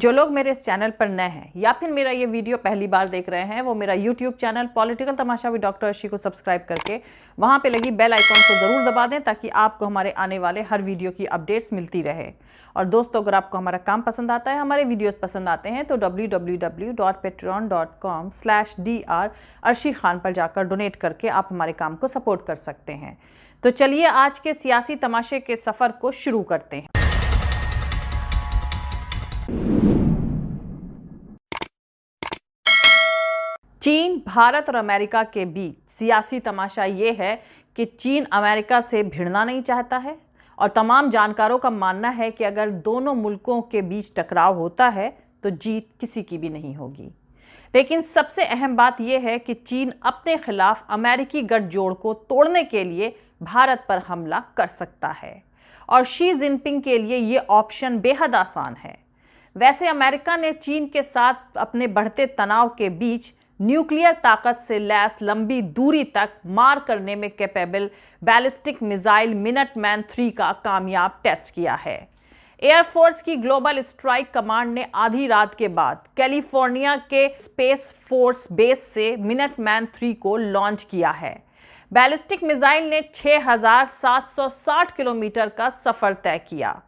जो लोग मेरे इस चैनल पर नए हैं या फिर मेरा ये वीडियो पहली बार देख रहे हैं वो मेरा YouTube channel political Tamasha with doctor Arshi को सब्सक्राइब करके वहाँ पे लगी बेल आइकॉन को ज़रूर दबा दें ताकि आपको हमारे आने वाले हर वीडियो की अपडेट्स मिलती रहे। और दोस्तों, अगर आपको हमारा काम पसंद आता है, हमारे वीडियोज़ पसंद आते हैं तो www.patreon.com/dr अर्शी खान पर जाकर डोनेट करके आप हमारे काम को सपोर्ट कर सकते हैं। तो चलिए आज के सियासी तमाशे के सफ़र को शुरू करते हैं। चीन, भारत और अमेरिका के बीच सियासी तमाशा ये है कि चीन अमेरिका से भिड़ना नहीं चाहता है और तमाम जानकारों का मानना है कि अगर दोनों मुल्कों के बीच टकराव होता है तो जीत किसी की भी नहीं होगी। लेकिन सबसे अहम बात यह है कि चीन अपने खिलाफ अमेरिकी गठजोड़ को तोड़ने के लिए भारत पर हमला कर सकता है और शी जिनपिंग के लिए ये ऑप्शन बेहद आसान है। वैसे अमेरिका ने चीन के साथ अपने बढ़ते तनाव के बीच न्यूक्लियर ताकत से लैस लंबी दूरी तक मार करने में कैपेबल बैलिस्टिक मिसाइल मिनटमैन 3 का कामयाब टेस्ट किया है। एयरफोर्स की ग्लोबल स्ट्राइक कमांड ने आधी रात के बाद कैलिफोर्निया के स्पेस फोर्स बेस से मिनटमैन 3 को लॉन्च किया है। बैलिस्टिक मिसाइल ने 6,760 किलोमीटर का सफर तय किया।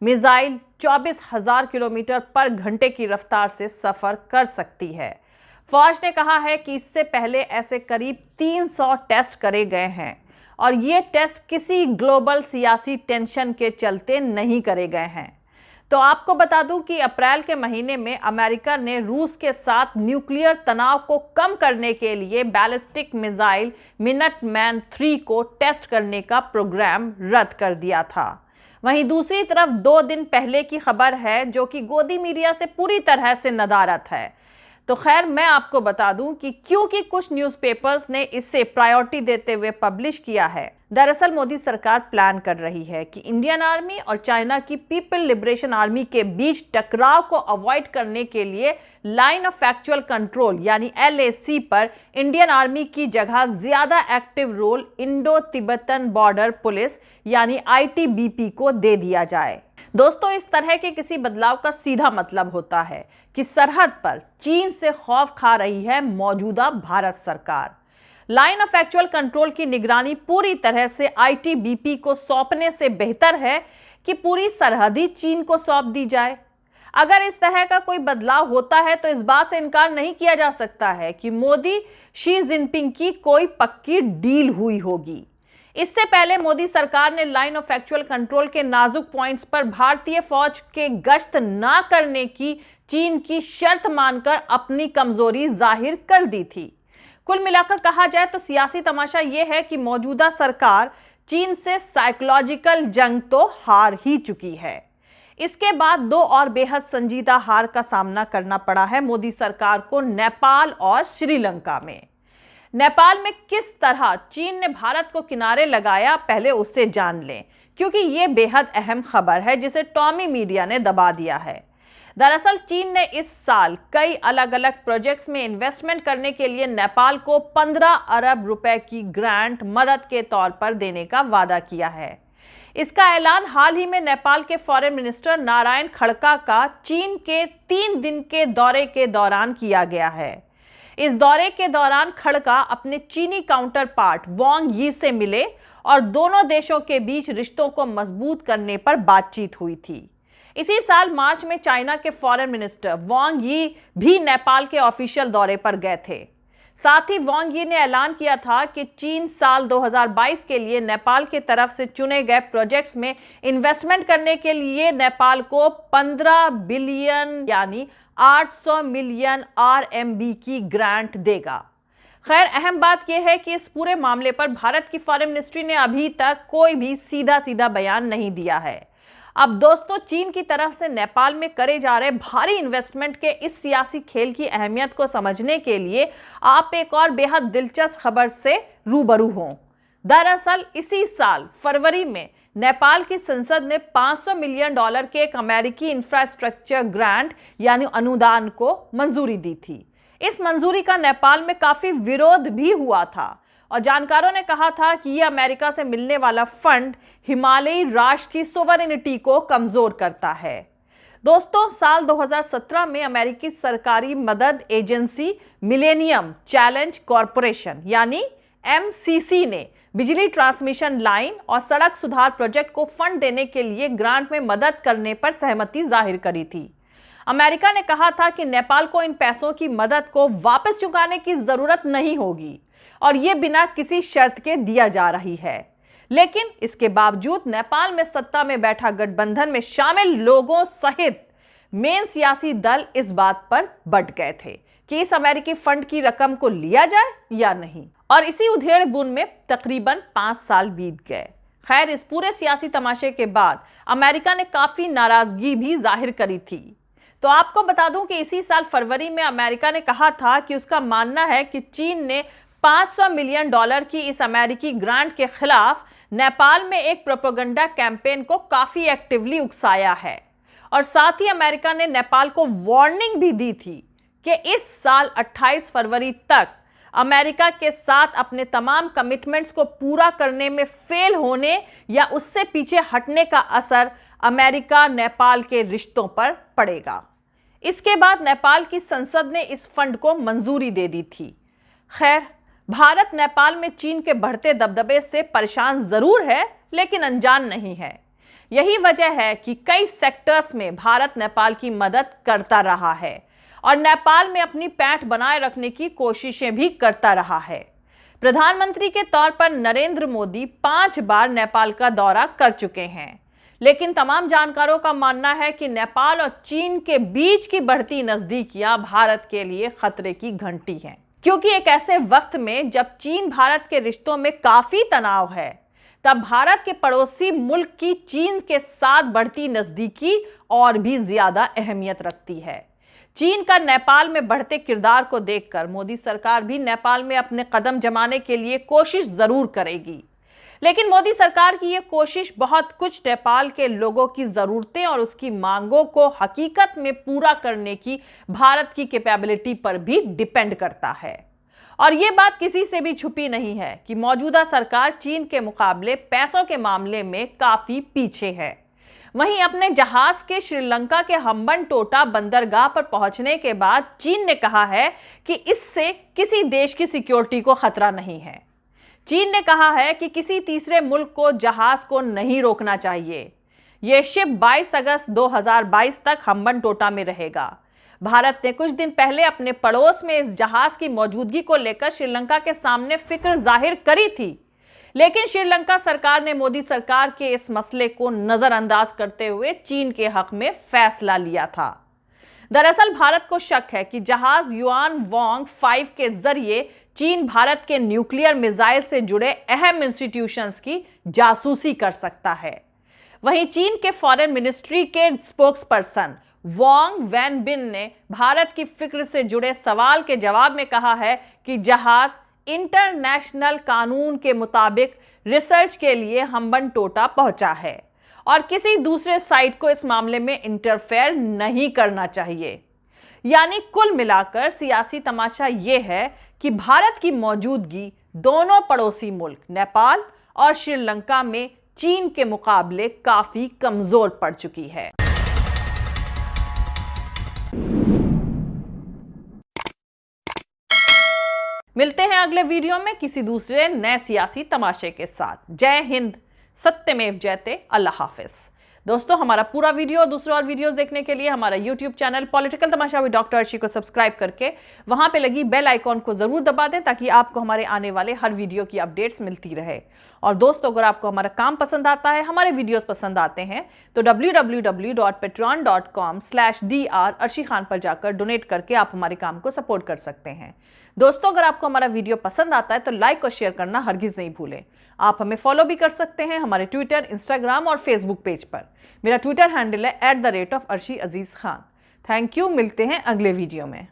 मिसाइल 24,000 किलोमीटर पर घंटे की रफ्तार से सफर कर सकती है। फौज ने कहा है कि इससे पहले ऐसे करीब 300 टेस्ट करे गए हैं और ये टेस्ट किसी ग्लोबल सियासी टेंशन के चलते नहीं करे गए हैं। तो आपको बता दूं कि अप्रैल के महीने में अमेरिका ने रूस के साथ न्यूक्लियर तनाव को कम करने के लिए बैलिस्टिक मिसाइल मिनटमैन 3 को टेस्ट करने का प्रोग्राम रद्द कर दिया था। वहीं दूसरी तरफ 2 दिन पहले की खबर है जो कि गोदी मीडिया से पूरी तरह से नदारद है। तो खैर, मैं आपको बता दूं कि क्योंकि कुछ न्यूज़पेपर्स ने इसे प्रायोरिटी देते हुए पब्लिश किया है। दरअसल मोदी सरकार प्लान कर रही है कि इंडियन आर्मी और चाइना की पीपल लिबरेशन आर्मी के बीच टकराव को अवॉइड करने के लिए लाइन ऑफ एक्चुअल कंट्रोल यानी LAC पर इंडियन आर्मी की जगह ज्यादा active role Indo Tibetan Border Police यानी ITBP को दे दिया जाए। दोस्तों, इस तरह के किसी बदलाव का सीधा मतलब होता है कि सरहद पर चीन से खौफ खा रही है मौजूदा भारत सरकार। लाइन ऑफ एक्चुअल कंट्रोल की निगरानी पूरी तरह से ITBP को सौंपने से बेहतर है कि पूरी सरहदी चीन को सौंप दी जाए। अगर इस तरह का कोई बदलाव होता है तो इस बात से इनकार नहीं किया जा सकता है कि मोदी शी जिनपिंग की कोई पक्की डील हुई होगी। इससे पहले मोदी सरकार ने लाइन ऑफ एक्चुअल कंट्रोल के नाजुक पॉइंट्स पर भारतीय फौज के गश्त ना करने की चीन की शर्त मानकर अपनी कमजोरी जाहिर कर दी थी। कुल मिलाकर कहा जाए तो सियासी तमाशा यह है कि मौजूदा सरकार चीन से साइकोलॉजिकल जंग तो हार ही चुकी है। इसके बाद 2 और बेहद संजीदा हार का सामना करना पड़ा है मोदी सरकार को नेपाल और श्रीलंका में। नेपाल में किस तरह चीन ने भारत को किनारे लगाया, पहले उससे जान लें क्योंकि ये बेहद अहम खबर है जिसे टॉमी मीडिया ने दबा दिया है। दरअसल चीन ने इस साल कई अलग अलग प्रोजेक्ट्स में इन्वेस्टमेंट करने के लिए नेपाल को 15 अरब रुपए की ग्रांट मदद के तौर पर देने का वादा किया है। इसका ऐलान हाल ही में नेपाल के फॉरेन मिनिस्टर नारायण खड़का का चीन के 3 दिन के दौरे के दौरान किया गया है। इस दौरे के दौरान खड़का अपने चीनी काउंटर पार्ट वांग यी से मिले और दोनों देशों के बीच रिश्तों को मजबूत करने पर बातचीत हुई थी। इसी साल मार्च में चाइना के फॉरेन मिनिस्टर वांग यी भी नेपाल के ऑफिशियल दौरे पर गए थे। साथ ही वांग यी ने ऐलान किया था कि चीन साल 2022 के लिए नेपाल की तरफ से चुने गए प्रोजेक्ट्स में इन्वेस्टमेंट करने के लिए नेपाल को 15 बिलियन यानी 800 मिलियन RMB की ग्रांट देगा। खैर, अहम बात यह है कि इस पूरे मामले पर भारत की फॉरेन मिनिस्ट्री ने अभी तक कोई भी सीधा बयान नहीं दिया है। अब दोस्तों, चीन की तरफ से नेपाल में करे जा रहे भारी इन्वेस्टमेंट के इस सियासी खेल की अहमियत को समझने के लिए आप एक और बेहद दिलचस्प खबर से रूबरू हों। दरअसल इसी साल फरवरी में नेपाल की संसद ने $500 मिलियन के एक अमेरिकी इंफ्रास्ट्रक्चर ग्रांट यानी अनुदान को मंजूरी दी थी। इस मंजूरी का नेपाल में काफी विरोध भी हुआ था और जानकारों ने कहा था कि यह अमेरिका से मिलने वाला फंड हिमालयी राष्ट्र की सोवरेनिटी को कमजोर करता है। दोस्तों, साल 2017 में अमेरिकी सरकारी मदद एजेंसी मिलेनियम चैलेंज कॉरपोरेशन यानी MCC ने बिजली ट्रांसमिशन लाइन और सड़क सुधार प्रोजेक्ट को फंड देने के लिए ग्रांट में मदद करने पर सहमति जाहिर करी थी। अमेरिका ने कहा था कि नेपाल को इन पैसों की मदद को वापस चुकाने की जरूरत नहीं होगी और ये बिना किसी शर्त के दिया जा रही है। लेकिन इसके बावजूद नेपाल में सत्ता में बैठा गठबंधन में शामिल लोगों सहित मेन सियासी दल इस बात पर बट गए थे कि इस अमेरिकी फंड की रकम को लिया जाए या नहीं, और इसी उधेड़-बुन में तकरीबन 5 साल बीत गए। खैर, इस पूरे सियासी तमाशे के बाद अमेरिका ने काफी नाराजगी भी जाहिर करी थी। तो आपको बता दूं कि इसी साल फरवरी में अमेरिका ने कहा था कि उसका मानना है कि चीन ने $500 मिलियन की इस अमेरिकी ग्रांट के खिलाफ नेपाल में एक प्रोपेगेंडा कैंपेन को काफी एक्टिवली उकसाया है। और साथ ही अमेरिका ने नेपाल को वार्निंग भी दी थी कि इस साल 28 फरवरी तक अमेरिका के साथ अपने तमाम कमिटमेंट्स को पूरा करने में फेल होने या उससे पीछे हटने का असर अमेरिका नेपाल के रिश्तों पर पड़ेगा। इसके बाद नेपाल की संसद ने इस फंड को मंजूरी दे दी थी। खैर, भारत नेपाल में चीन के बढ़ते दबदबे से परेशान जरूर है, लेकिन अनजान नहीं है। यही वजह है कि कई सेक्टर्स में भारत नेपाल की मदद करता रहा है और नेपाल में अपनी पैठ बनाए रखने की कोशिशें भी करता रहा है। प्रधानमंत्री के तौर पर नरेंद्र मोदी 5 बार नेपाल का दौरा कर चुके हैं, लेकिन तमाम जानकारों का मानना है कि नेपाल और चीन के बीच की बढ़ती नजदीकियां भारत के लिए खतरे की घंटी हैं, क्योंकि एक ऐसे वक्त में जब चीन भारत के रिश्तों में काफी तनाव है, तब भारत के पड़ोसी मुल्क की चीन के साथ बढ़ती नजदीकी और भी ज्यादा अहमियत रखती है। चीन का नेपाल में बढ़ते किरदार को देखकर मोदी सरकार भी नेपाल में अपने कदम जमाने के लिए कोशिश जरूर करेगी, लेकिन मोदी सरकार की यह कोशिश बहुत कुछ नेपाल के लोगों की जरूरतें और उसकी मांगों को हकीकत में पूरा करने की भारत की कैपेबिलिटी पर भी डिपेंड करता है। और यह बात किसी से भी छुपी नहीं है कि मौजूदा सरकार चीन के मुकाबले पैसों के मामले में काफी पीछे है। वहीं अपने जहाज के श्रीलंका के हम्बनटोटा बंदरगाह पर पहुंचने के बाद चीन ने कहा है कि इससे किसी देश की सिक्योरिटी को खतरा नहीं है। चीन ने कहा है कि किसी तीसरे मुल्क को जहाज को नहीं रोकना चाहिए। यह शिप 22 अगस्त 2022 तक हम्बनटोटा में रहेगा। भारत ने कुछ दिन पहले अपने पड़ोस में इस जहाज की मौजूदगी को लेकर श्रीलंका के सामने फिक्र जाहिर करी थी, लेकिन श्रीलंका सरकार ने मोदी सरकार के इस मसले को नजरअंदाज करते हुए चीन के हक में फैसला लिया था। दरअसल भारत को शक है कि जहाज युआन वांग 5 के जरिए चीन भारत के न्यूक्लियर मिसाइल से जुड़े अहम इंस्टीट्यूशंस की जासूसी कर सकता है। वहीं चीन के फॉरेन मिनिस्ट्री के स्पोक्सपर्सन वांग वैनबिन ने भारत की फिक्र से जुड़े सवाल के जवाब में कहा है कि जहाज इंटरनेशनल कानून के मुताबिक रिसर्च के लिए हम्बनटोटा पहुंचा है और किसी दूसरे साइट को इस मामले में इंटरफेयर नहीं करना चाहिए। यानी कुल मिलाकर सियासी तमाशा यह है कि भारत की मौजूदगी दोनों पड़ोसी मुल्क नेपाल और श्रीलंका में चीन के मुकाबले काफी कमजोर पड़ चुकी है। मिलते हैं अगले वीडियो में किसी दूसरे नए सियासी तमाशे के साथ। जय हिंद, सत्यमेव जयते, अल्लाह हाफिज। दोस्तों, हमारा पूरा वीडियो और दूसरे और वीडियोस देखने के लिए हमारा YouTube channel political Tamasha with doctor Arshi को सब्सक्राइब करके वहां पे लगी बेल आइकॉन को जरूर दबा दें, ताकि आपको हमारे आने वाले हर वीडियो की अपडेट्स मिलती रहे। और दोस्तों, अगर आपको हमारा काम पसंद आता है, हमारे वीडियोस पसंद आते हैं, तो www.patreon.com/dr अर्शी खान पर जाकर डोनेट करके आप हमारे काम को सपोर्ट कर सकते हैं। दोस्तों, अगर आपको हमारा वीडियो पसंद आता है तो लाइक और शेयर करना हरगिज नहीं भूलें। आप हमें फॉलो भी कर सकते हैं हमारे ट्विटर, इंस्टाग्राम और फेसबुक पेज पर। मेरा ट्विटर हैंडल है @arshi_aziz Khan। Thank you. मिलते हैं अगले वीडियो में।